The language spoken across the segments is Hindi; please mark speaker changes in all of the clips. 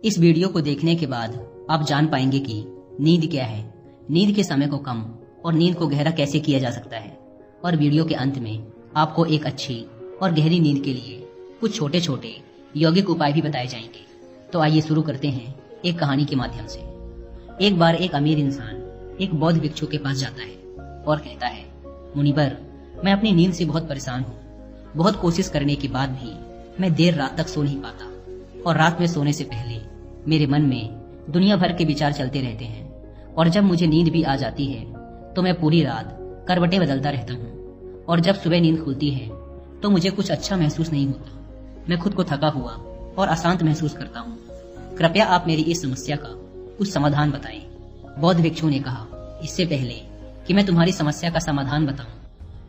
Speaker 1: इस वीडियो को देखने के बाद आप जान पाएंगे कि नींद क्या है, नींद के समय को कम और नींद को गहरा कैसे किया जा सकता है। और वीडियो के अंत में आपको एक अच्छी और गहरी नींद के लिए कुछ छोटे छोटे यौगिक उपाय भी बताए जाएंगे। तो आइए शुरू करते हैं एक कहानी के माध्यम से। एक बार एक अमीर इंसान एक बौद्ध भिक्षु के पास जाता है और कहता है, मुनिवर, मैं अपनी नींद से बहुत परेशान हूँ। बहुत कोशिश करने के बाद भी मैं देर रात तक सो नहीं पाता और रात में सोने से पहले मेरे मन में दुनिया भर के विचार चलते रहते हैं और जब मुझे नींद भी आ जाती है तो मैं पूरी रात करवटें बदलता रहता हूँ और जब सुबह नींद खुलती है तो मुझे कुछ अच्छा महसूस नहीं होता। मैं खुद को थका हुआ और अशांत महसूस करता हूँ। कृपया आप मेरी इस समस्या का कुछ समाधान बताएं। बौद्ध भिक्षु ने कहा, इससे पहले कि मैं तुम्हारी समस्या का समाधान बताऊं,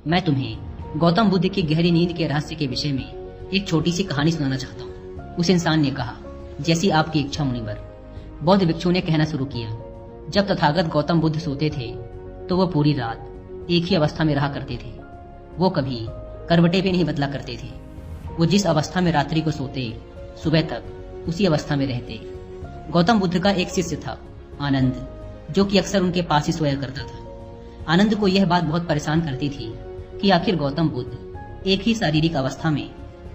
Speaker 1: मैं तुम्हें गौतम बुद्ध की गहरी नींद के रहस्य के विषय में एक छोटी सी कहानी सुनाना चाहता हूँ। उस इंसान ने कहा, जैसी आपकी इच्छा मुनिवर। बौद्ध भिक्षु ने कहना शुरू किया, जब तथागत गौतम बुद्ध सोते थे तो वो पूरी रात एक ही अवस्था में रहा करते थे। वो कभी करवटे भी नहीं बदला करते थे। वो जिस अवस्था में रात्रि को सोते, सुबह तक उसी अवस्था में रहते। गौतम बुद्ध का एक शिष्य था, आनंद, जो कि अक्सर उनके पास ही सोया करता था। आनंद को यह बात बहुत परेशान करती थी कि आखिर गौतम बुद्ध एक ही शारीरिक अवस्था में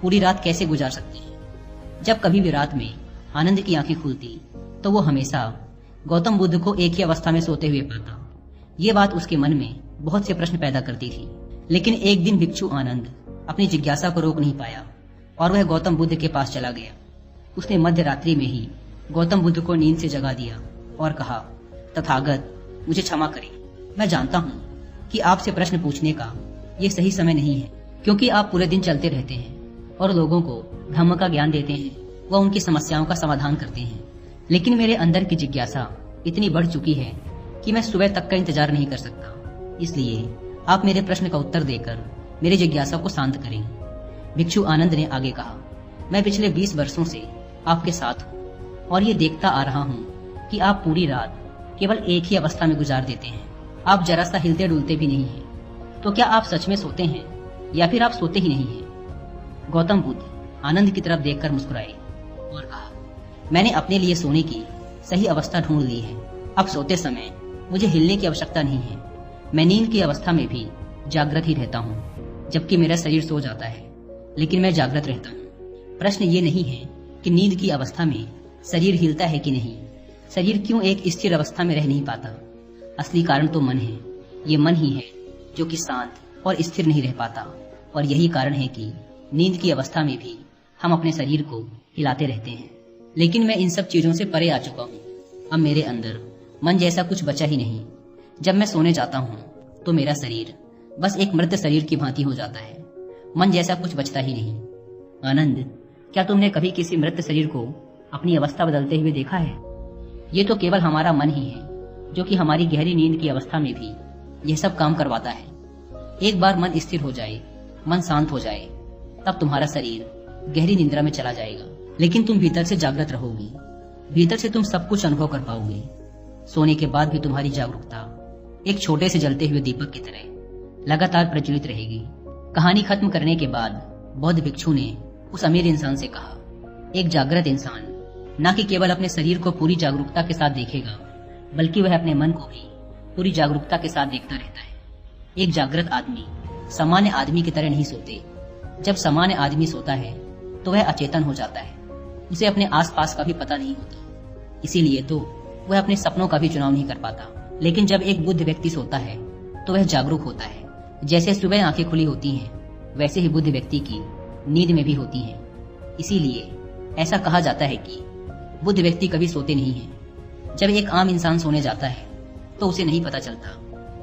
Speaker 1: पूरी रात कैसे गुजार सकते हैं। जब कभी भी रात में आनंद की आंखें खुलती तो वो हमेशा गौतम बुद्ध को एक ही अवस्था में सोते हुए पाता। ये बात उसके मन में बहुत से प्रश्न पैदा करती थी। लेकिन एक दिन भिक्षु आनंद अपनी जिज्ञासा को रोक नहीं पाया और वह गौतम बुद्ध के पास चला गया। उसने मध्य रात्रि में ही गौतम बुद्ध को नींद से जगा दिया और कहा, तथागत, मुझे क्षमा करें। मैं जानता हूँ कि आपसे प्रश्न पूछने का ये सही समय नहीं है, क्योंकि आप पूरे दिन चलते रहते हैं और लोगों को धम्म का ज्ञान देते हैं, वह उनकी समस्याओं का समाधान करते हैं। लेकिन मेरे अंदर की जिज्ञासा इतनी बढ़ चुकी है कि मैं सुबह तक का इंतजार नहीं कर सकता। इसलिए आप मेरे प्रश्न का उत्तर देकर मेरी जिज्ञासा को शांत करें। भिक्षु आनंद ने आगे कहा, मैं पिछले 20 वर्षों से आपके साथ हूँ और ये देखता आ रहा हूँ कि आप पूरी रात केवल एक ही अवस्था में गुजार देते हैं। आप जरा सा हिलते डुलते भी नहीं हैं। तो क्या आप सच में सोते हैं या फिर आप सोते ही नहीं हैं? गौतम बुद्ध आनंद की तरफ देखकर मुस्कुराए और कहा, मैंने अपने लिए सोने की सही अवस्था ढूंढ ली है। अब सोते समय मुझे हिलने की आवश्यकता नहीं है। मैं नींद की अवस्था में भी जागृत ही रहता हूँ, जबकि मेरा शरीर सो जाता है, लेकिन मैं जागृत रहता हूँ। प्रश्न ये नहीं है कि नींद की अवस्था में शरीर हिलता है कि नहीं, शरीर क्यों एक स्थिर अवस्था में रह नहीं पाता। असली कारण तो मन है। ये मन ही है जो कि शांत और स्थिर नहीं रह पाता, और यही कारण है कि नींद की अवस्था में भी हम अपने शरीर को हिलाते रहते हैं। लेकिन मैं इन सब चीजों से परे आ चुका हूँ। अब मेरे अंदर मन जैसा कुछ बचा ही नहीं। जब मैं सोने जाता हूँ तो मेरा शरीर बस एक मृत शरीर की भांति हो जाता है। मन जैसा कुछ बचता ही नहीं। आनंद, क्या तुमने कभी किसी मृत शरीर को अपनी अवस्था बदलते हुए देखा है? ये तो केवल हमारा मन ही है जो कि हमारी गहरी नींद की अवस्था में भी यह सब काम करवाता है। एक बार मन स्थिर हो जाए, मन शांत हो जाए, तब तुम्हारा शरीर गहरी निद्रा में चला जाएगा, लेकिन तुम भीतर से जागृत रहोगी। भीतर से तुम सब कुछ अनुभव कर पाओगे। सोने के बाद भी तुम्हारी जागरूकता एक छोटे से जलते हुए दीपक की तरह लगातार प्रज्वलित रहेगी। कहानी खत्म करने के बाद बौद्ध भिक्षु ने उस अमीर इंसान से कहा, एक जागृत इंसान न कि केवल अपने शरीर को पूरी जागरूकता के साथ देखेगा, बल्कि वह अपने मन को भी पूरी जागरूकता के साथ देखता रहता है। एक जागृत आदमी सामान्य आदमी की तरह नहीं सोते। जब सामान्य आदमी सोता है तो वह अचेतन हो जाता है। उसे अपने आसपास का भी पता नहीं होता, इसीलिए तो वह अपने सपनों का भी चुनाव नहीं कर पाता। लेकिन जब एक बुद्ध व्यक्ति सोता है तो वह जागरूक होता है। जैसे सुबह आंखें खुली होती हैं, वैसे ही बुद्ध व्यक्ति की नींद में भी होती हैं। इसीलिए ऐसा कहा जाता है कि बुद्ध व्यक्ति कभी सोते नहीं हैं। जब एक आम इंसान सोने जाता है तो उसे नहीं पता चलता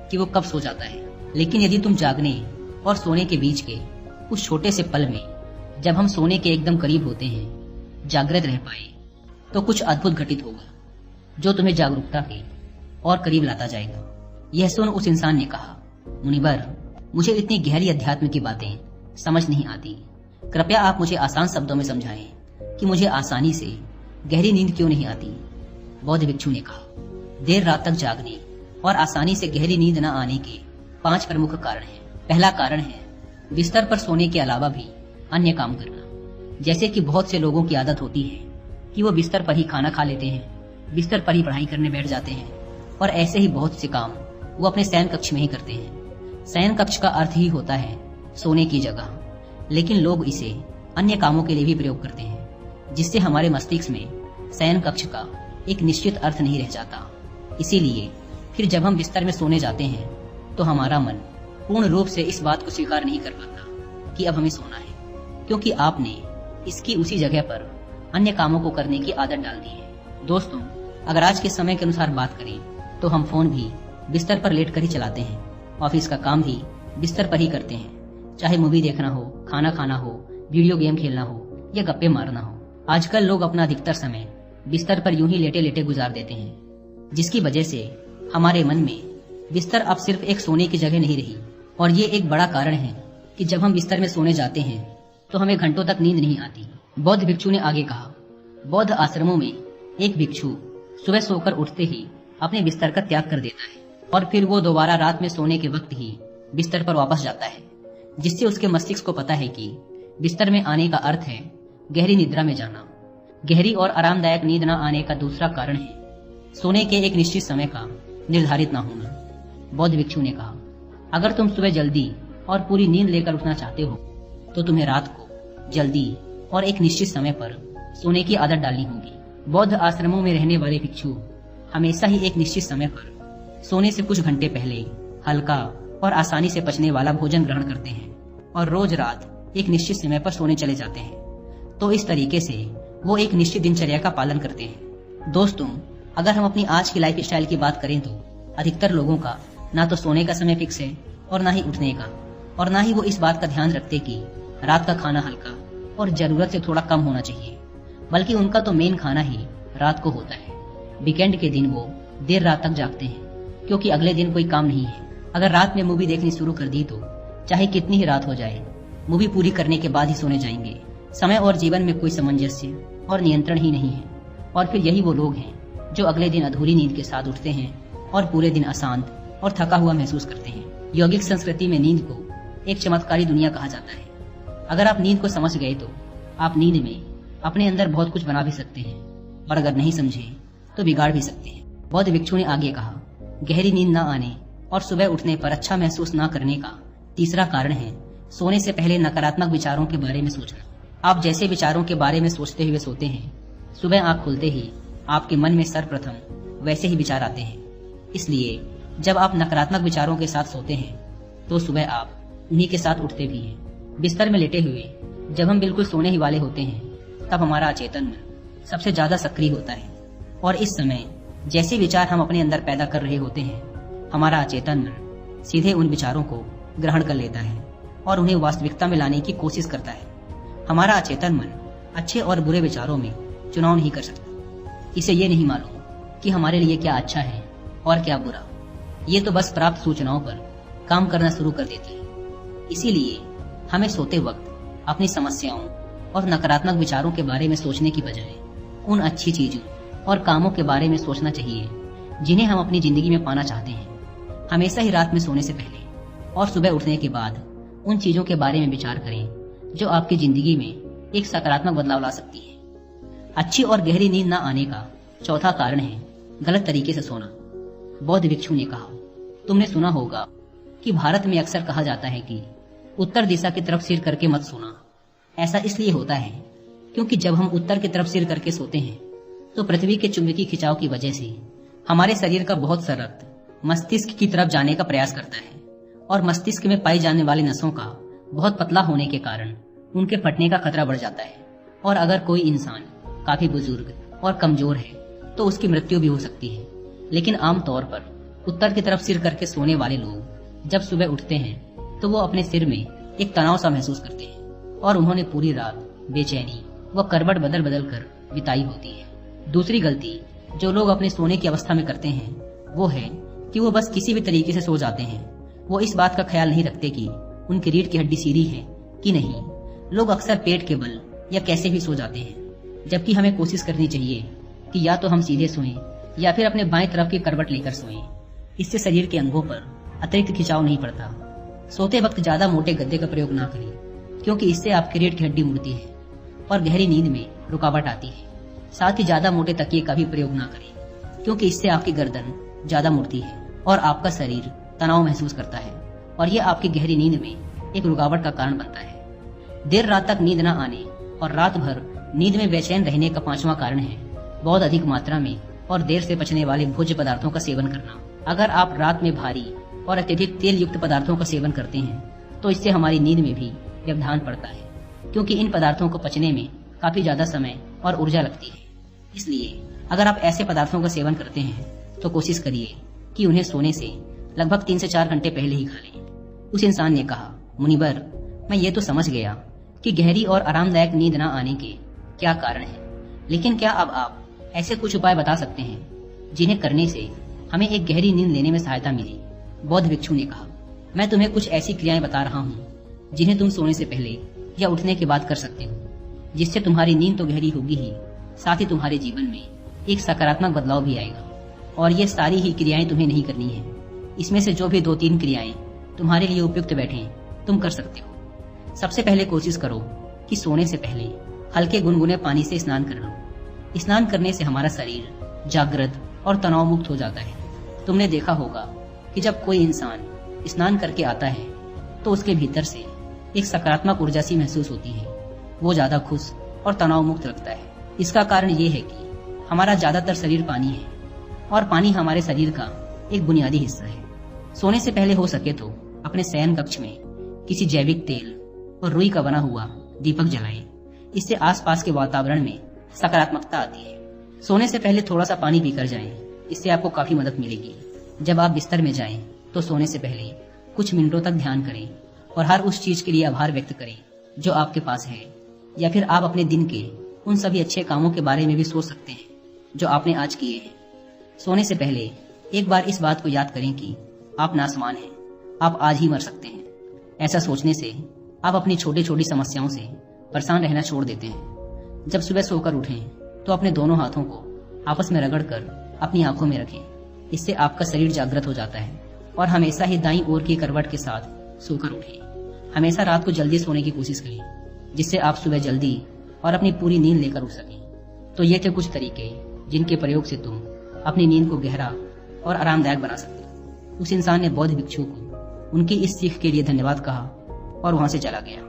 Speaker 1: कि वो कब सो जाता है। लेकिन यदि तुम जागने और सोने के बीच के उस छोटे से पल में, जब हम सोने के एकदम करीब होते हैं, जागृत रह पाए, तो कुछ अद्भुत घटित होगा जो तुम्हें जागरूकता के और करीब लाता जाएगा। यह सुन उस इंसान ने कहा, मुनिवर, मुझे इतनी गहरी अध्यात्म की बातें समझ नहीं आती। कृपया आप मुझे आसान शब्दों में समझाएं कि मुझे आसानी से गहरी नींद क्यों नहीं आती। बौद्ध भिक्षु ने कहा, देर रात तक जागने और आसानी से गहरी नींद न आने के 5 प्रमुख कारण हैं। पहला कारण है बिस्तर पर सोने के अलावा भी अन्य काम करना। जैसे कि बहुत से लोगों की आदत होती है कि वो बिस्तर पर ही खाना खा लेते हैं, बिस्तर पर ही पढ़ाई करने बैठ जाते हैं और ऐसे ही बहुत से काम वो अपने शयन कक्ष में ही करते हैं। शयन कक्ष का अर्थ ही होता है सोने की जगह, लेकिन लोग इसे अन्य कामों के लिए भी प्रयोग करते हैं, जिससे हमारे मस्तिष्क में शयन कक्ष का एक निश्चित अर्थ नहीं रह जाता। इसीलिए फिर जब हम बिस्तर में सोने जाते हैं तो हमारा मन पूर्ण रूप से इस बात को स्वीकार नहीं कर पाता कि अब हमें सोना है, क्योंकि आपने इसकी उसी जगह पर अन्य कामों को करने की आदत डाल दी है। दोस्तों, अगर आज के समय के अनुसार बात करें तो हम फोन भी बिस्तर पर लेट कर ही चलाते हैं, ऑफिस का काम भी बिस्तर पर ही करते हैं, चाहे मूवी देखना हो, खाना खाना हो, वीडियो गेम खेलना हो या गप्पे मारना हो। आजकल लोग अपना अधिकतर समय बिस्तर पर यूं ही लेटे लेटे गुजार देते हैं, जिसकी वजह से हमारे मन में बिस्तर अब सिर्फ एक सोने की जगह नहीं रही। और ये एक बड़ा कारण है कि जब हम बिस्तर में सोने जाते हैं तो हमें घंटों तक नींद नहीं आती। बौद्ध भिक्षु ने आगे कहा, बौद्ध आश्रमों में एक भिक्षु सुबह सोकर उठते ही अपने बिस्तर का त्याग कर देता है और फिर वो दोबारा रात में सोने के वक्त ही बिस्तर पर वापस जाता है, जिससे उसके मस्तिष्क को पता है कि बिस्तर में आने का अर्थ है गहरी निद्रा में जाना। गहरी और आरामदायक नींद न आने का दूसरा कारण है सोने के एक निश्चित समय का निर्धारित न होना। बौद्ध भिक्षु ने कहा, अगर तुम सुबह जल्दी और पूरी नींद लेकर उठना चाहते हो तो तुम्हें रात को जल्दी और एक निश्चित समय पर सोने की आदत डालनी होगी। बौद्ध आश्रमों में रहने वाले भिक्षु हमेशा ही एक निश्चित समय पर सोने से कुछ घंटे पहले हल्का और आसानी से पचने वाला भोजन ग्रहण करते हैं और रोज रात एक निश्चित समय पर सोने चले जाते हैं। तो इस तरीके से वो एक निश्चित दिनचर्या का पालन करते हैं। दोस्तों, अगर हम अपनी आज की लाइफ स्टाइल की बात करें तो अधिकतर लोगों का ना तो सोने का समय फिक्स है और ना ही उठने का, और ना ही वो इस बात का ध्यान रखते कि रात का खाना हल्का और जरूरत से थोड़ा कम होना चाहिए, बल्कि उनका तो मेन खाना ही रात को होता है। वीकेंड के दिन वो देर रात तक जागते हैं क्योंकि अगले दिन कोई काम नहीं है। अगर रात में मूवी देखनी शुरू कर दी तो चाहे कितनी ही रात हो जाए, मूवी पूरी करने के बाद ही सोने जाएंगे। समय और जीवन में कोई सामंजस्य और नियंत्रण ही नहीं है। और फिर यही वो लोग हैं जो अगले दिन अधूरी नींद के साथ उठते हैं और पूरे दिन अशांत और थका हुआ महसूस करते हैं। यौगिक संस्कृति में नींद को एक चमत्कारी दुनिया कहा जाता है। अगर आप नींद को समझ गए तो आप नींद में अपने अंदर बहुत कुछ बना भी सकते हैं, और अगर नहीं समझे तो बिगाड़ भी सकते हैं। बौद्ध भिक्षु ने आगे कहा, गहरी नींद न आने और सुबह उठने पर अच्छा महसूस न करने का तीसरा कारण है सोने से पहले नकारात्मक विचारों के बारे में सोचना। आप जैसे विचारों के बारे में सोचते हुए सोते हैं, सुबह आंख खुलते ही आपके मन में सर्वप्रथम वैसे ही विचार आते हैं। इसलिए जब आप नकारात्मक विचारों के साथ सोते हैं तो सुबह आप उन्हीं के साथ उठते भी हैं। बिस्तर में लेटे हुए जब हम बिल्कुल सोने ही वाले होते हैं तब हमारा अचेतन मन सबसे ज्यादा सक्रिय होता है, और इस समय जैसे विचार हम अपने अंदर पैदा कर रहे होते हैं, हमारा अचेतन मन सीधे उन विचारों को ग्रहण कर लेता है और उन्हें वास्तविकता में लाने की कोशिश करता है। हमारा अचेतन मन अच्छे और बुरे विचारों में चुनाव नहीं कर सकता। इसे ये नहीं मालूम कि हमारे लिए क्या अच्छा है और क्या बुरा। ये तो बस प्राप्त सूचनाओं पर काम करना शुरू कर देती है। इसीलिए हमें सोते वक्त अपनी समस्याओं और नकारात्मक विचारों के बारे में सोचने की बजाय उन अच्छी चीजों और कामों के बारे में सोचना चाहिए जिन्हें हम अपनी जिंदगी में पाना चाहते हैं। हमेशा ही रात में सोने से पहले और सुबह उठने के बाद उन चीजों के बारे में विचार करें जो आपकी जिंदगी में एक सकारात्मक बदलाव ला सकती है। अच्छी और गहरी नींद न आने का चौथा कारण है गलत तरीके से सोना। बौद्ध भिक्षु ने कहा, तुमने सुना होगा कि भारत में अक्सर कहा जाता है कि उत्तर दिशा की तरफ सिर करके मत सोना। ऐसा इसलिए होता है क्योंकि जब हम उत्तर की तरफ सिर करके सोते हैं तो पृथ्वी के चुंबकीय खिंचाव की वजह से हमारे शरीर का बहुत सा रक्त मस्तिष्क की तरफ जाने का प्रयास करता है, और मस्तिष्क में पाई जाने वाली नसों का बहुत पतला होने के कारण उनके फटने का खतरा बढ़ जाता है। और अगर कोई इंसान काफी बुजुर्ग और कमजोर है तो उसकी मृत्यु भी हो सकती है। लेकिन आमतौर पर उत्तर की तरफ सिर करके सोने वाले लोग जब सुबह उठते हैं तो वो अपने सिर में एक तनाव सा महसूस करते हैं और उन्होंने पूरी रात बेचैनी व करवट बदल बदल कर बिताई होती है। दूसरी गलती जो लोग अपने सोने की अवस्था में करते हैं वो है कि वो बस किसी भी तरीके से सो जाते हैं। वो इस बात का ख्याल नहीं रखते कि उनकी रीढ़ की हड्डी सीधी है कि नहीं। लोग अक्सर पेट के बल या कैसे भी सो जाते हैं, जबकि हमें कोशिश करनी चाहिए कि या तो हम सीधे सोएं या फिर अपने बाएं तरफ की करवट लेकर सोएं। इससे शरीर के अंगों पर अतिरिक्त खिंचाव नहीं पड़ता। सोते वक्त ज्यादा मोटे गद्दे का प्रयोग ना करें क्योंकि इससे आपकी रीढ़ की हड्डी मुड़ती है और गहरी नींद में रुकावट आती है। साथ ही ज्यादा मोटे तकिए का भी प्रयोग ना करें, क्योंकि इससे आपकी गर्दन ज्यादा मुड़ती है और आपका शरीर तनाव महसूस करता है और यह आपकी गहरी नींद में एक रुकावट का कारण बनता है। देर रात तक नींद न आने और रात भर नींद में बेचैन रहने का पांचवा कारण है बहुत अधिक मात्रा में और देर से पचने वाले भोज्य पदार्थों का सेवन करना। अगर आप रात में भारी और अत्यधिक तेल युक्त पदार्थों का सेवन करते हैं तो इससे हमारी नींद में भी व्यवधान पड़ता है, क्योंकि इन पदार्थों को पचने में काफी ज्यादा समय और ऊर्जा लगती है। इसलिए अगर आप ऐसे पदार्थों का सेवन करते हैं तो कोशिश करिए कि उन्हें सोने से लगभग 3 से 4 घंटे पहले ही खा लें। उस इंसान ने कहा, मुनिवर, मैं ये तो समझ गया कि गहरी और आरामदायक नींद न आने के क्या कारण है, लेकिन क्या अब आप ऐसे कुछ उपाय बता सकते हैं जिन्हें करने से हमें एक गहरी नींद लेने में सहायता मिले? बौद्ध भिक्षु ने कहा, मैं तुम्हें कुछ ऐसी क्रियाएं बता रहा हूँ जिन्हें तुम सोने से पहले या उठने के बाद कर सकते हो, जिससे तुम्हारी नींद तो गहरी होगी ही, साथ ही तुम्हारे जीवन में एक सकारात्मक बदलाव भी आएगा। और ये सारी ही क्रियाएं तुम्हें नहीं करनी है, इसमें से जो भी 2-3 क्रियाएं तुम्हारे लिए उपयुक्त बैठे तुम कर सकते हो। सबसे पहले कोशिश करो कि सोने से पहले हल्के गुनगुने पानी से स्नान कर लो। स्नान करने से हमारा शरीर जागृत और तनाव मुक्त हो जाता है। तुमने देखा होगा कि जब कोई इंसान स्नान करके आता है तो उसके भीतर से एक सकारात्मक ऊर्जा सी महसूस होती है। वो ज्यादा खुश और तनाव मुक्त लगता है। इसका कारण ये है कि हमारा ज्यादातर शरीर पानी है और पानी हमारे शरीर का एक बुनियादी हिस्सा है। सोने से पहले हो सके तो अपने शयन कक्ष में किसी जैविक तेल और रुई का बना हुआ दीपक जलाएं। इससे आसपास के वातावरण में सकारात्मकता आती है। सोने से पहले थोड़ा सा पानी पीकर जाएं, इससे आपको काफी मदद मिलेगी। जब आप बिस्तर में जाएं तो सोने से पहले कुछ मिनटों तक ध्यान करें और हर उस चीज के लिए आभार व्यक्त करें जो आपके पास है, या फिर आप अपने दिन के उन सभी अच्छे कामों के बारे में भी सोच सकते हैं जो आपने आज किए हैं। सोने से पहले एक बार इस बात को याद करें कि आप नासमान हैं, आप आज ही मर सकते हैं। ऐसा सोचने से आप अपनी छोटी छोटी समस्याओं से परेशान रहना छोड़ देते हैं। जब सुबह सोकर उठें तो अपने दोनों हाथों को आपस में रगड़कर अपनी आंखों में रखें। इससे आपका शरीर जागृत हो जाता है और हमेशा ही दाईं ओर की करवट के साथ सोकर उठें। हमेशा रात को जल्दी सोने की कोशिश करें, जिससे आप सुबह जल्दी और अपनी पूरी नींद लेकर उठ सकें। तो ये थे कुछ तरीके जिनके प्रयोग से तुम अपनी नींद को गहरा और आरामदायक बना सकते हो। उस इंसान ने बौद्ध भिक्षु को उनकी इस सीख के लिए धन्यवाद कहा और वहां से चला गया।